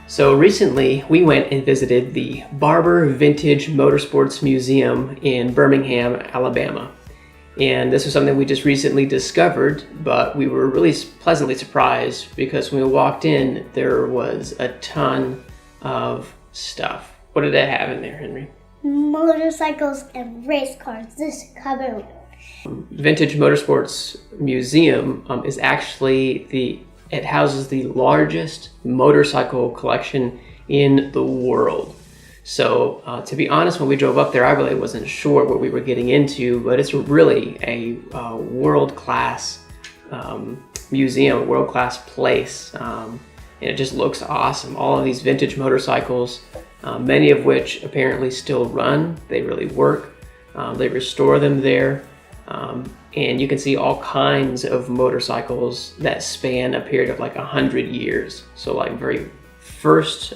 So recently we went and visited the Barber Vintage Motorsports Museum in Birmingham, Alabama. And this was something we just recently discovered, but we were really pleasantly surprised because when we walked in, there was a ton of stuff. What did it have in there, Henry? Motorcycles and race cars. This cupboard. Vintage Motorsports Museum is actually it houses the largest motorcycle collection in the world. So to be honest, when we drove up there, I really wasn't sure what we were getting into, but it's really a world-class museum, world-class place. And it just looks awesome. All of these vintage motorcycles, many of which apparently still run. They really work. They restore them there. And you can see all kinds of motorcycles that span a period of like 100 years. So like very first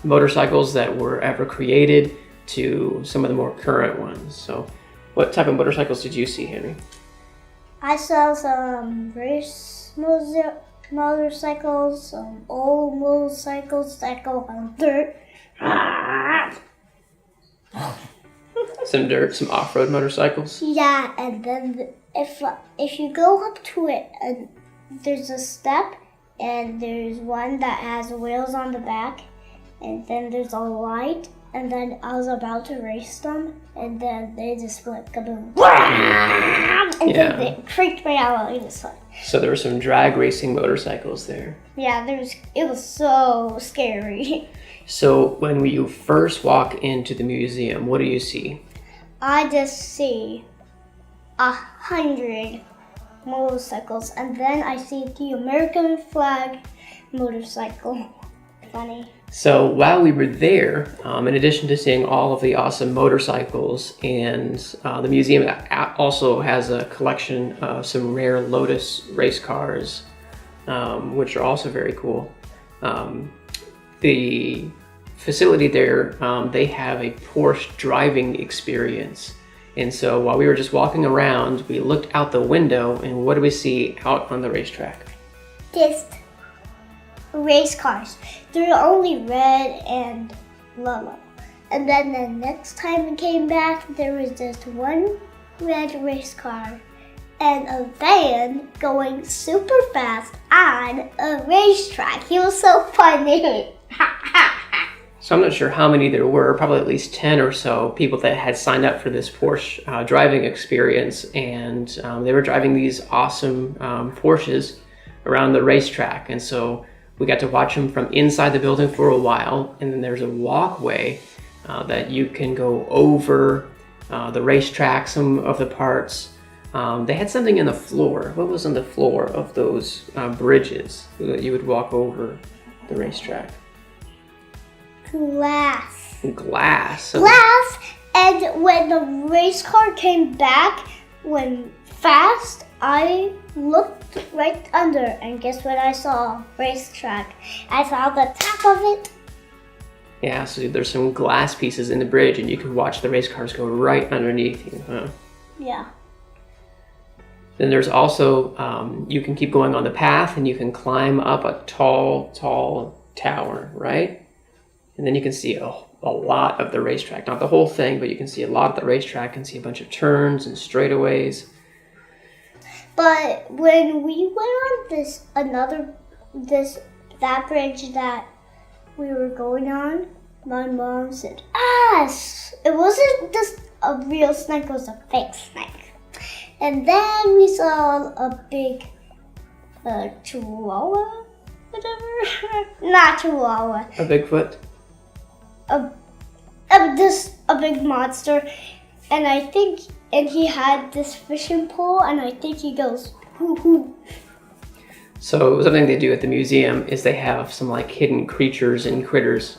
motorcycles that were ever created to some of the more current ones. So what type of motorcycles did you see, Henry? I saw some race motorcycles, some old motorcycles that go on dirt. Some dirt, some off-road motorcycles. Yeah, and then if you go up to it, and there's a step, and there's one that has wheels on the back, and then there's a light, and then I was about to race them, and then they just went kaboom. And then they freaked me out like this one. So there were some drag racing motorcycles there. Yeah, it was so scary. So when you first walk into the museum, what do you see? I just see 100 motorcycles, and then I see the American flag motorcycle. Funny. So while we were there, in addition to seeing all of the awesome motorcycles, and the museum also has a collection of some rare Lotus race cars, which are also very cool. The facility there, they have a Porsche driving experience. And so while we were just walking around, we looked out the window, and what do we see out on the racetrack? Just race cars. They're only red and yellow. And then the next time we came back, there was just one red race car and a van going super fast on a racetrack. It was so funny. So I'm not sure how many there were, probably at least 10 or so people that had signed up for this Porsche driving experience, and they were driving these awesome Porsches around the racetrack. And so we got to watch them from inside the building for a while, and then there's a walkway that you can go over the racetrack, some of the parts. They had something in the floor. What was on the floor of those bridges that you would walk over the racetrack? Glass. Glass. And when the race car came back, when fast, I looked right under, and guess what I saw? Racetrack. I saw the top of it. Yeah, so there's some glass pieces in the bridge, and you can watch the race cars go right underneath you, huh? Yeah. Then there's also, you can keep going on the path, and you can climb up a tall tower, right? And then you can see a lot of the racetrack. Not the whole thing, but you can see a lot of the racetrack and see a bunch of turns and straightaways. But when we went on that bridge that we were going on, my mom said, it wasn't just a real snake, it was a fake snake. And then we saw a big chihuahua, whatever. Not chihuahua. A Bigfoot? Just a big monster, and he had this fishing pole, and I think he goes hoo hoo. So something they do at the museum is they have some like hidden creatures and critters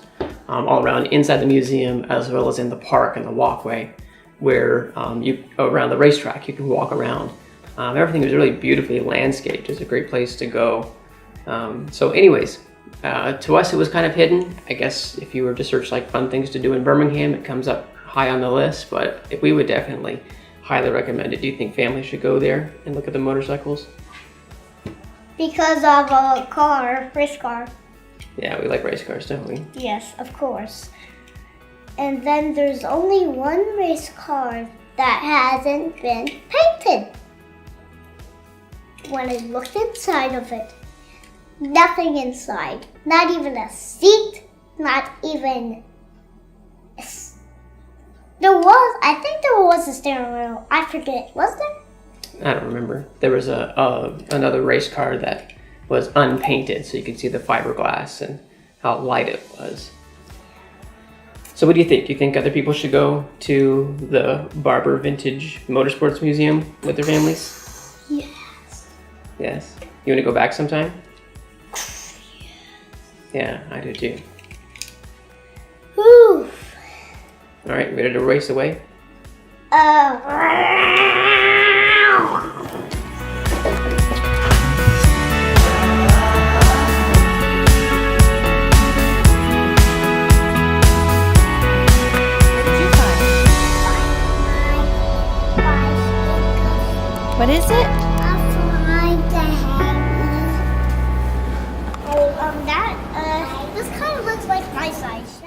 all around inside the museum, as well as in the park and the walkway, where around the racetrack you can walk around. Everything is really beautifully landscaped. It's a great place to go. So anyways, to us it was kind of hidden. I guess if you were to search like fun things to do in Birmingham, it comes up high on the list, but we would definitely highly recommend it. Do you think families should go there and look at the motorcycles? Because of a race car. Yeah, we like race cars, don't we? Yes, of course. And then there's only one race car that hasn't been painted. When I looked inside of it, nothing inside. Not even a seat, not even... I think there was a steering wheel. I forget. Was there? I don't remember. There was another race car that was unpainted, so you could see the fiberglass and how light it was. So what do you think? Do you think other people should go to the Barber Vintage Motorsports Museum with their families? Yes. Yes. You want to go back sometime? Yeah, I do too. Whew. All right, ready to race away? What is it? This kind of looks like my size.